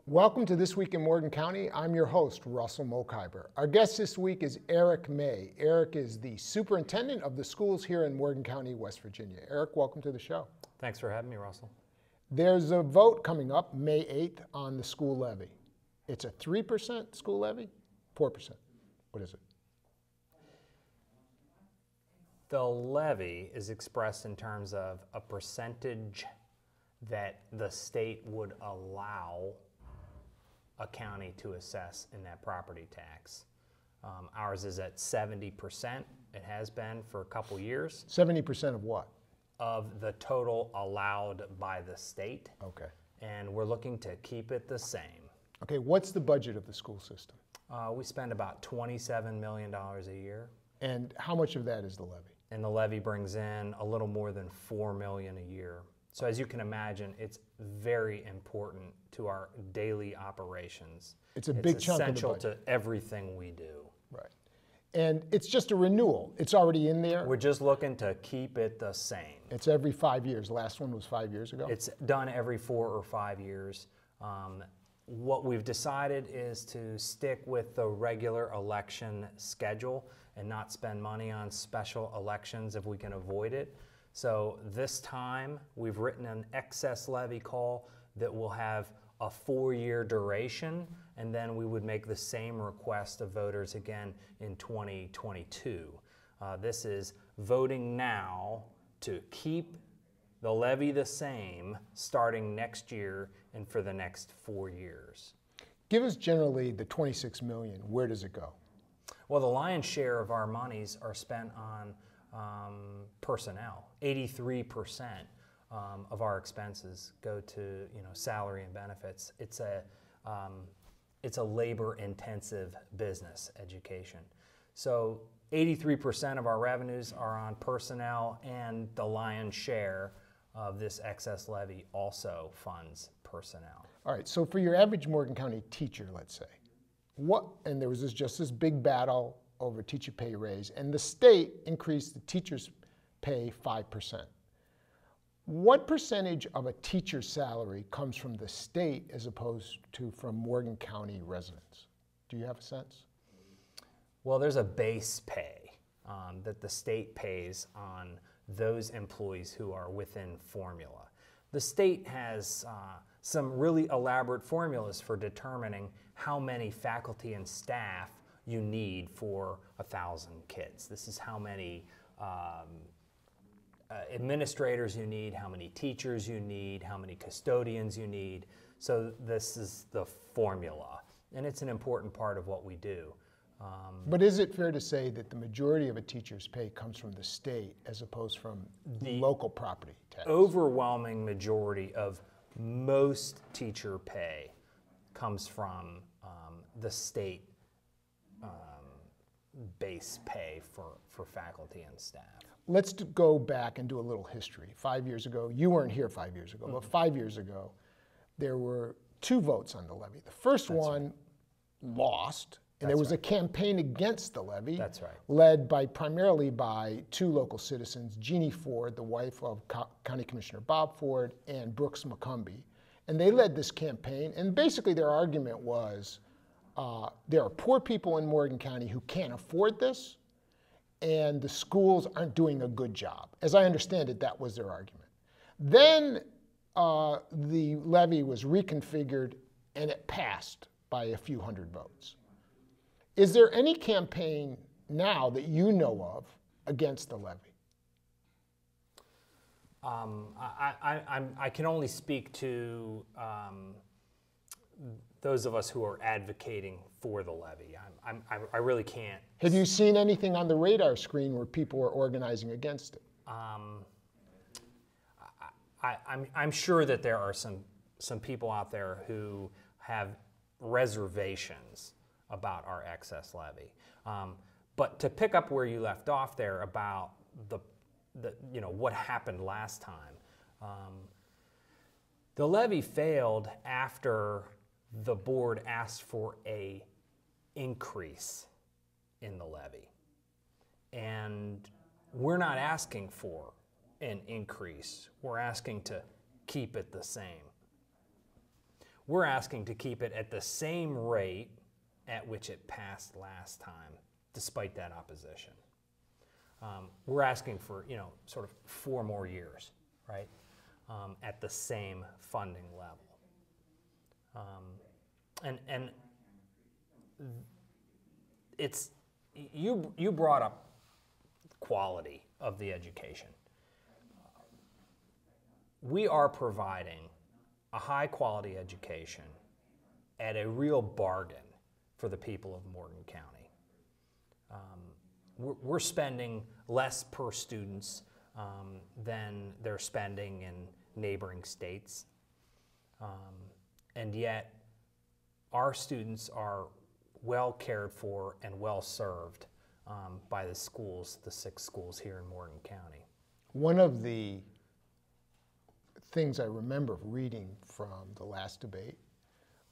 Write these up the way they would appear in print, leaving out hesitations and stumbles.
Welcome to This Week in Morgan County. I'm your host, Russell Mokhiber. Our guest this week is Erich May. Erich is the superintendent of the schools here in Morgan County, West Virginia. Erich, welcome to the show. Thanks for having me, Russell. There's a vote coming up May 8th on the school levy. It's a 3% school levy? 4%. What is it? The levy is expressed in terms of a percentage that the state would allow a county to assess in that property tax. Ours is at 70%. It has been for a couple years. 70% of what? Of the total allowed by the state. Okay. And we're looking to keep it the same. Okay, what's the budget of the school system? We spend about $27 million a year. And how much of that is the levy? And the levy brings in a little more than $4 million a year. So as you can imagine, it's very important to our daily operations. It's a big chunk of the essential budget. to everything we do. Right. And it's just a renewal. It's already in there. We're just looking to keep it the same. It's every 5 years. The last one was 5 years ago. It's done every 4 or 5 years. What we've decided is to stick with the regular election schedule and not spend money on special elections if we can avoid it. So this time we've written an excess levy call that will have a 4-year duration, and then we would make the same request of voters again in 2022. This is voting now to keep the levy the same starting next year and for the next 4 years. Give us generally the $26 million. Where does it go? Well, the lion's share of our monies are spent on personnel. 83% of our expenses go to salary and benefits. It's a labor-intensive business, education. So 83% of our revenues are on personnel, and the lion's share of this excess levy also funds personnel. All right, so for your average Morgan County teacher, let's say, and there was just this big battle over teacher pay raise, and the state increased the teacher's pay 5%. What percentage of a teacher's salary comes from the state as opposed to from Morgan County residents? Do you have a sense? Well, there's a base pay that the state pays on those employees who are within formula. The state has some really elaborate formulas for determining how many faculty and staff you need for 1,000 kids. This is how many administrators you need, how many teachers you need, how many custodians you need. So this is the formula, and it's an important part of what we do. But is it fair to say that the majority of a teacher's pay comes from the state as opposed from the local property tax? Overwhelming majority of most teacher pay comes from the state base pay for faculty and staff. Let's go back and do a little history. 5 years ago, you weren't here 5 years ago, but 5 years ago, there were 2 votes on the levy. The first one lost, and there was a campaign against the levy. That's right. Led primarily by 2 local citizens, Jeannie Ford, the wife of County Commissioner Bob Ford, and Brooks McCumbee. And they led this campaign, and basically their argument was, there are poor people in Morgan County who can't afford this, and the schools aren't doing a good job. As I understand it, that was their argument. Then the levy was reconfigured, and it passed by a few hundred votes. Is there any campaign now that you know of against the levy? I can only speak to those of us who are advocating for the levy. I really can't. Have you seen anything on the radar screen where people are organizing against it? I'm sure that there are some people out there who have reservations about our excess levy. But to pick up where you left off there about what happened last time, the levy failed after the board asked for an increase in the levy. And we're not asking for an increase. We're asking to keep it the same. We're asking to keep it at the same rate at which it passed last time, despite that opposition. We're asking for, sort of 4 more years, right, at the same funding level. And it's, you brought up quality of the education. We are providing a high quality education at a real bargain for the people of Morgan County. We're spending less per students than they're spending in neighboring states. And yet our students are well cared for and well served by the schools, the 6 schools here in Morgan County. One of the things I remember reading from the last debate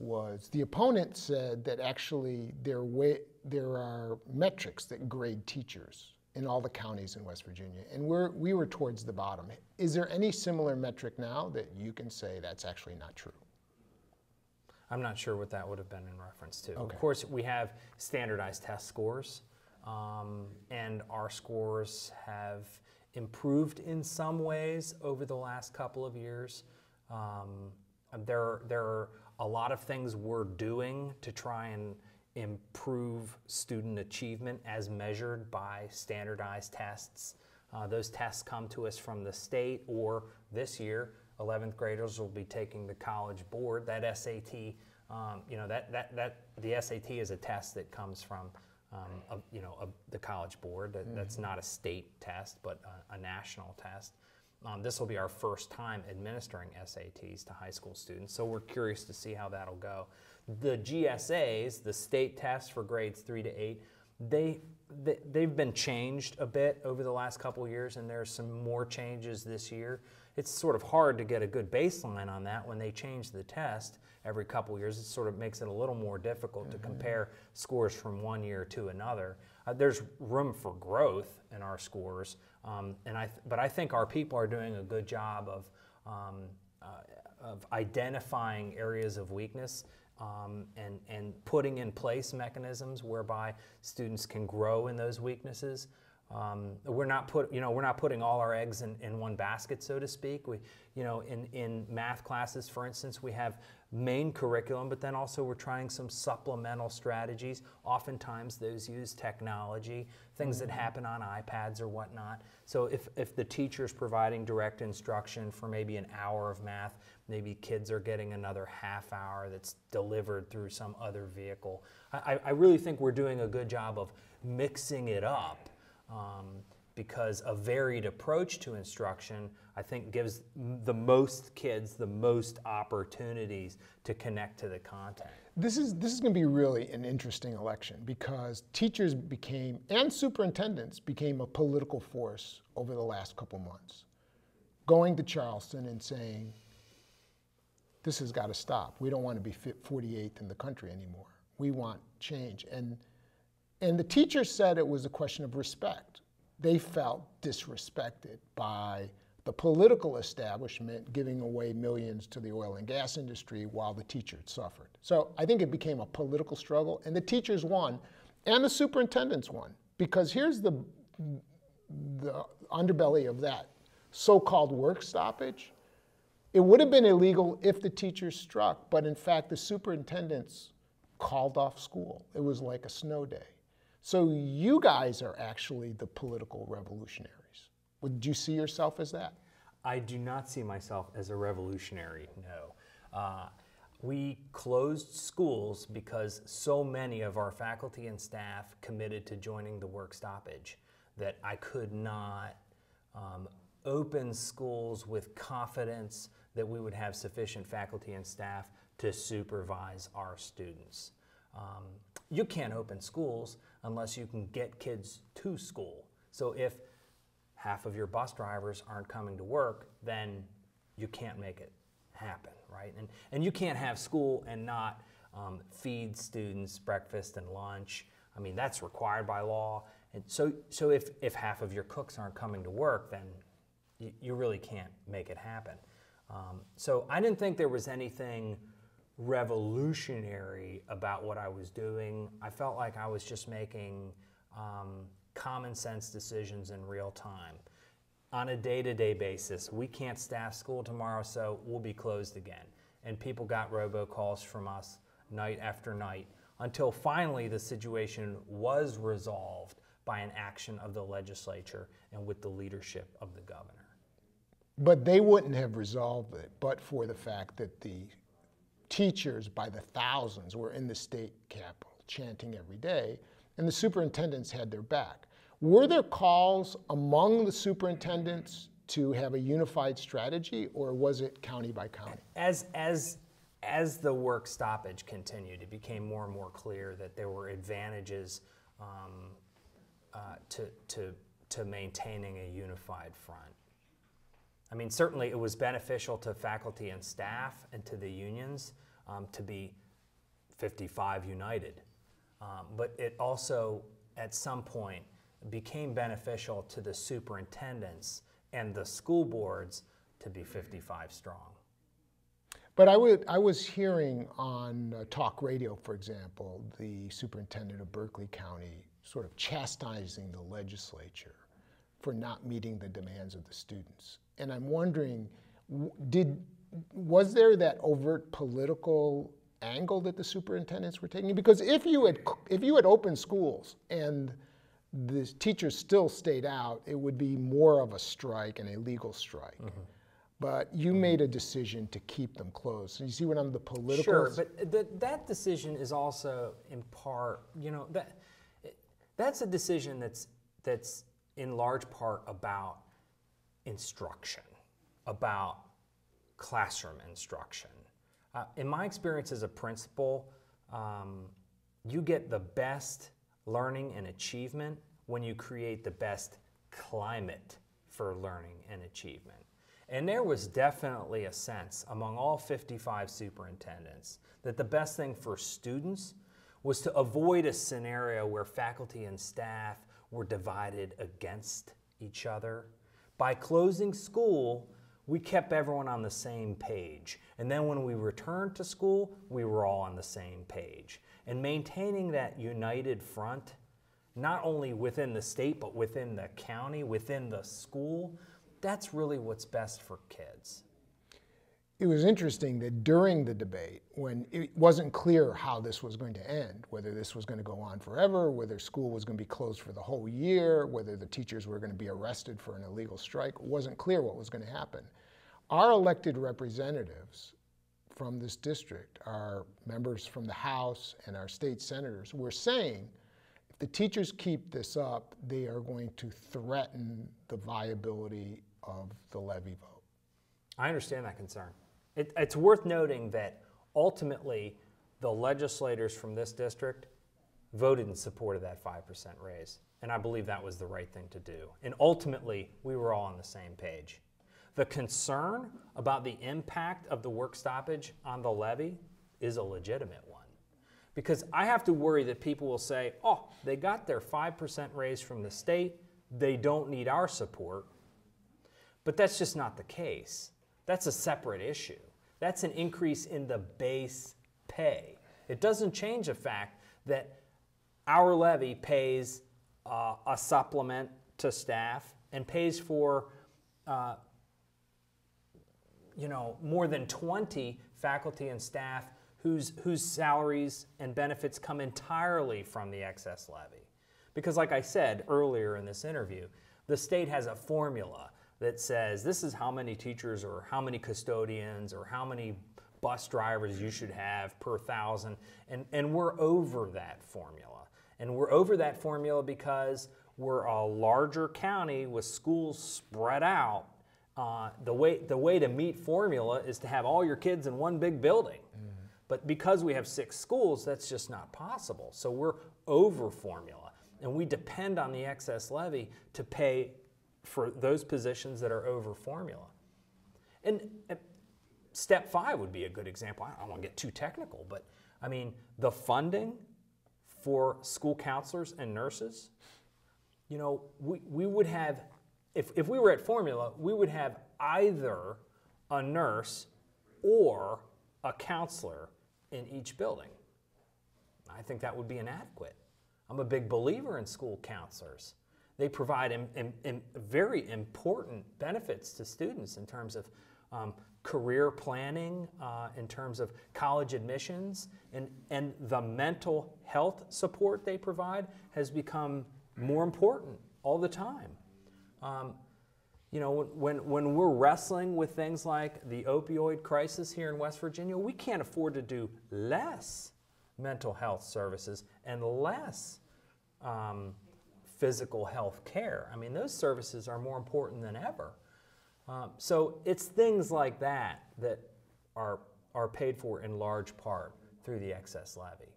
was the opponent said that actually there are metrics that grade teachers in all the counties in West Virginia, and we were towards the bottom. Is there any similar metric now that you can say that's actually not true? I'm not sure what that would have been in reference to. Okay. Of course, we have standardized test scores, and our scores have improved in some ways over the last couple of years. There are a lot of things we're doing to try and improve student achievement as measured by standardized tests. Those tests come to us from the state, or this year, 11th graders will be taking the college board. That SAT, the SAT is a test that comes from the college board. That's not a state test, but a national test. This will be our first time administering SATs to high school students, so we're curious to see how that'll go. The GSAs, the state tests for grades 3 to 8, they've been changed a bit over the last couple of years, and there's some more changes this year. It's sort of hard to get a good baseline on that when they change the test every couple of years. It sort of makes it a little more difficult to compare scores from one year to another. There's room for growth in our scores, but I think our people are doing a good job of identifying areas of weakness and putting in place mechanisms whereby students can grow in those weaknesses. We're not putting all our eggs in one basket, so to speak. In math classes, for instance, we have main curriculum, but then also we're trying some supplemental strategies. Oftentimes those use technology, things that happen on iPads or whatnot. So if the teacher's providing direct instruction for maybe an hour of math, maybe kids are getting another half hour that's delivered through some other vehicle. I really think we're doing a good job of mixing it up. Because a varied approach to instruction, I think, gives the most kids the most opportunities to connect to the content. This is going to be really an interesting election because teachers became, and superintendents became, a political force over the last couple months. Going to Charleston and saying, this has got to stop. We don't want to be 48th in the country anymore. We want change. And the teachers said it was a question of respect. They felt disrespected by the political establishment giving away millions to the oil and gas industry while the teachers suffered. So I think it became a political struggle, and the teachers won, and the superintendents won. Because here's the underbelly of that so-called work stoppage. It would have been illegal if the teachers struck, but in fact the superintendents called off school. It was like a snow day. So you guys are actually the political revolutionaries. Would you see yourself as that? I do not see myself as a revolutionary, no. We closed schools because so many of our faculty and staff committed to joining the work stoppage that I could not open schools with confidence that we would have sufficient faculty and staff to supervise our students. You can't open schools unless you can get kids to school. So if half of your bus drivers aren't coming to work, then you can't make it happen, right? And you can't have school and not feed students breakfast and lunch. I mean, that's required by law. And so if half of your cooks aren't coming to work, then you really can't make it happen. So I didn't think there was anything revolutionary about what I was doing. I felt like I was just making common sense decisions in real time. On a day-to-day basis, we can't staff school tomorrow, so we'll be closed again. And people got robocalls from us night after night until finally the situation was resolved by an action of the legislature and with the leadership of the governor. But they wouldn't have resolved it but for the fact that the teachers by the thousands were in the state capitol chanting every day, and the superintendents had their back. Were there calls among the superintendents to have a unified strategy, or was it county by county? As the work stoppage continued, it became more and more clear that there were advantages to maintaining a unified front. I mean, certainly it was beneficial to faculty and staff and to the unions to be 55 united. But it also, at some point, became beneficial to the superintendents and the school boards to be 55 strong. But I was hearing on talk radio, for example, the superintendent of Berkeley County sort of chastising the legislature for not meeting the demands of the students. And I'm wondering, was there that overt political angle that the superintendents were taking? Because if you had opened schools and the teachers still stayed out, it would be more of a strike and a legal strike. Mm-hmm. But you made a decision to keep them closed. So you see what I'm the political? Sure, but that decision is also in part, that's a decision that's in large part about instruction, about classroom instruction. In my experience as a principal, you get the best learning and achievement when you create the best climate for learning and achievement. And there was definitely a sense among all 55 superintendents that the best thing for students was to avoid a scenario where faculty and staff were divided against each other. By closing school, we kept everyone on the same page. And then when we returned to school, we were all on the same page. And maintaining that united front, not only within the state, but within the county, within the school, that's really what's best for kids. It was interesting that during the debate, when it wasn't clear how this was going to end, whether this was going to go on forever, whether school was going to be closed for the whole year, whether the teachers were going to be arrested for an illegal strike, it wasn't clear what was going to happen. Our elected representatives from this district, our members from the House and our state senators, were saying if the teachers keep this up, they are going to threaten the viability of the levy vote. I understand that concern. It's worth noting that ultimately the legislators from this district voted in support of that 5% raise. And I believe that was the right thing to do. And ultimately, we were all on the same page. The concern about the impact of the work stoppage on the levy is a legitimate one. Because I have to worry that people will say, oh, they got their 5% raise from the state, they don't need our support. But that's just not the case. That's a separate issue. That's an increase in the base pay. It doesn't change the fact that our levy pays a supplement to staff and pays for more than 20 faculty and staff whose salaries and benefits come entirely from the excess levy. Because like I said earlier in this interview, the state has a formula that says this is how many teachers or how many custodians or how many bus drivers you should have per thousand, and we're over that formula. And we're over that formula because we're a larger county with schools spread out. The way to meet formula is to have all your kids in one big building. Mm-hmm. But because we have 6 schools, that's just not possible. So we're over formula, and we depend on the excess levy to pay for those positions that are over formula. And step 5 would be a good example. I don't want to get too technical, but I mean, the funding for school counselors and nurses, we would have, if we were at formula, we would have either a nurse or a counselor in each building. I think that would be inadequate. I'm a big believer in school counselors. They provide very important benefits to students in terms of career planning, in terms of college admissions, and the mental health support they provide has become more important all the time. You know, when we're wrestling with things like the opioid crisis here in West Virginia, we can't afford to do less mental health services and less physical health care. I mean, those services are more important than ever. So it's things like that that are paid for in large part through the excess levy.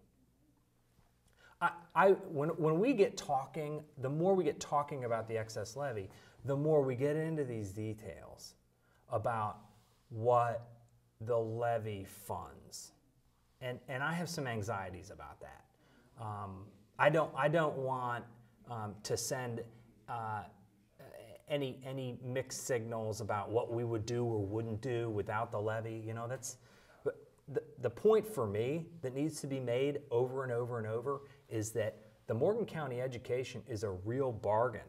When we get talking, the more we get talking about the excess levy, the more we get into these details about what the levy funds. And I have some anxieties about that. I don't want to send any mixed signals about what we would do or wouldn't do without the levy. You know, that's the point for me that needs to be made over and over and over is that the Morgan County education is a real bargain.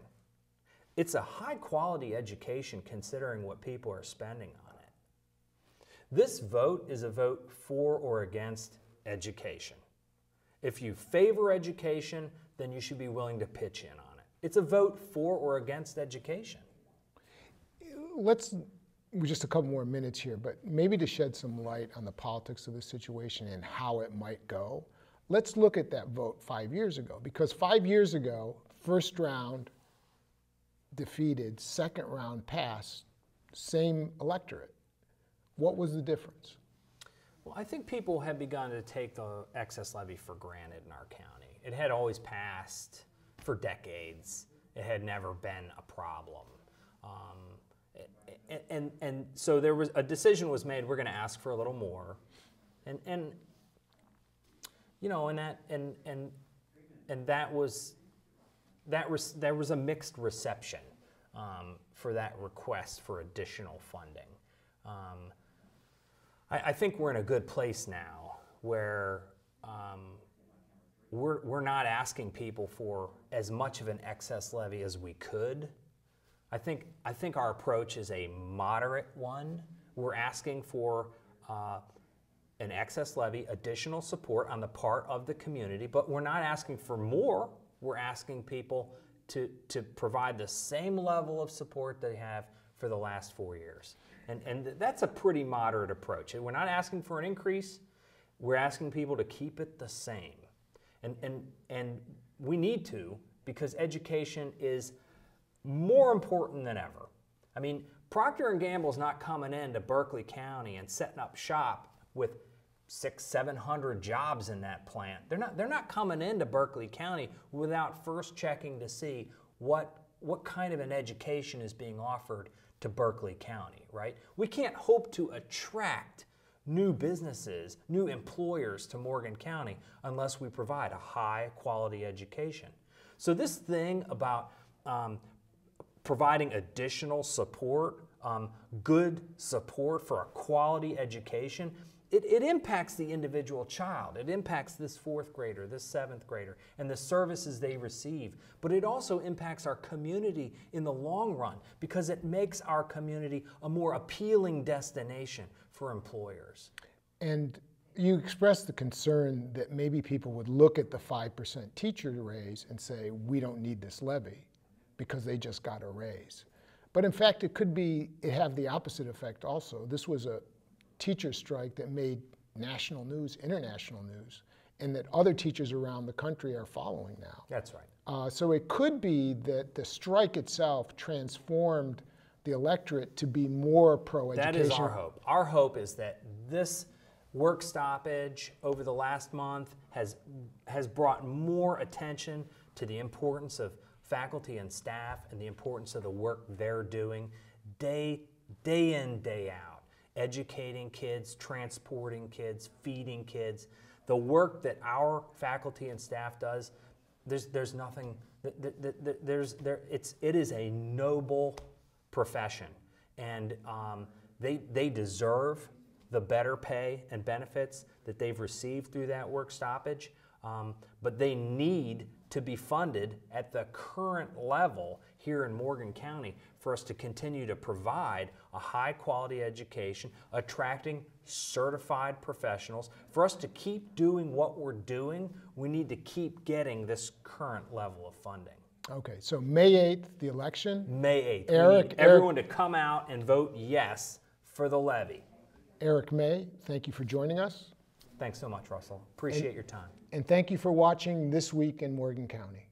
It's a high quality education considering what people are spending on it. This vote is a vote for or against education. If you favor education, then you should be willing to pitch in on it. It's a vote for or against education. Just a couple more minutes here, but maybe to shed some light on the politics of the situation and how it might go, let's look at that vote 5 years ago. Because 5 years ago, first round defeated, second round passed, same electorate. What was the difference? Well, I think people have begun to take the excess levy for granted in our county. It had always passed for decades. It had never been a problem. And so there was a decision was made. We're going to ask for a little more, and you know, there was a mixed reception for that request for additional funding. I think we're in a good place now where we're not asking people for as much of an excess levy as we could. I think our approach is a moderate one. We're asking for an excess levy, additional support on the part of the community, but we're not asking for more. We're asking people to provide the same level of support they have for the last 4 years. And that's a pretty moderate approach. We're not asking for an increase. We're asking people to keep it the same. And we need to, because education is more important than ever. I mean, Procter & Gamble's not coming into Berkeley County and setting up shop with 600-700 jobs in that plant. They're not coming into Berkeley County without first checking to see what kind of an education is being offered to Berkeley County, right? We can't hope to attract new businesses, new employers to Morgan County unless we provide a high quality education. So this thing about providing additional support, good support for a quality education, it impacts the individual child. It impacts this fourth grader, this seventh grader, and the services they receive. But it also impacts our community in the long run because it makes our community a more appealing destination for employers. And you expressed the concern that maybe people would look at the 5% teacher raise and say, we don't need this levy because they just got a raise. But in fact, it have the opposite effect also. This was a teacher strike that made national news, international news, and that other teachers around the country are following now. That's right. So it could be that the strike itself transformed the electorate to be more pro-education. That is our hope. Our hope is that this work stoppage over the last month has brought more attention to the importance of faculty and staff and the importance of the work they're doing day in, day out. Educating kids, transporting kids, feeding kids. The work that our faculty and staff does, there's nothing, it is a noble profession. And they deserve the better pay and benefits that they've received through that work stoppage, but they need to be funded at the current level here in Morgan County for us to continue to provide a high quality education, attracting certified professionals. For us to keep doing what we're doing, we need to keep getting this current level of funding. Okay, so May 8th, the election. May 8th. Eric, we need everyone to come out and vote yes for the levy. Erich May, thank you for joining us. Thanks so much, Russell. Appreciate your time. And thank you for watching This Week in Morgan County.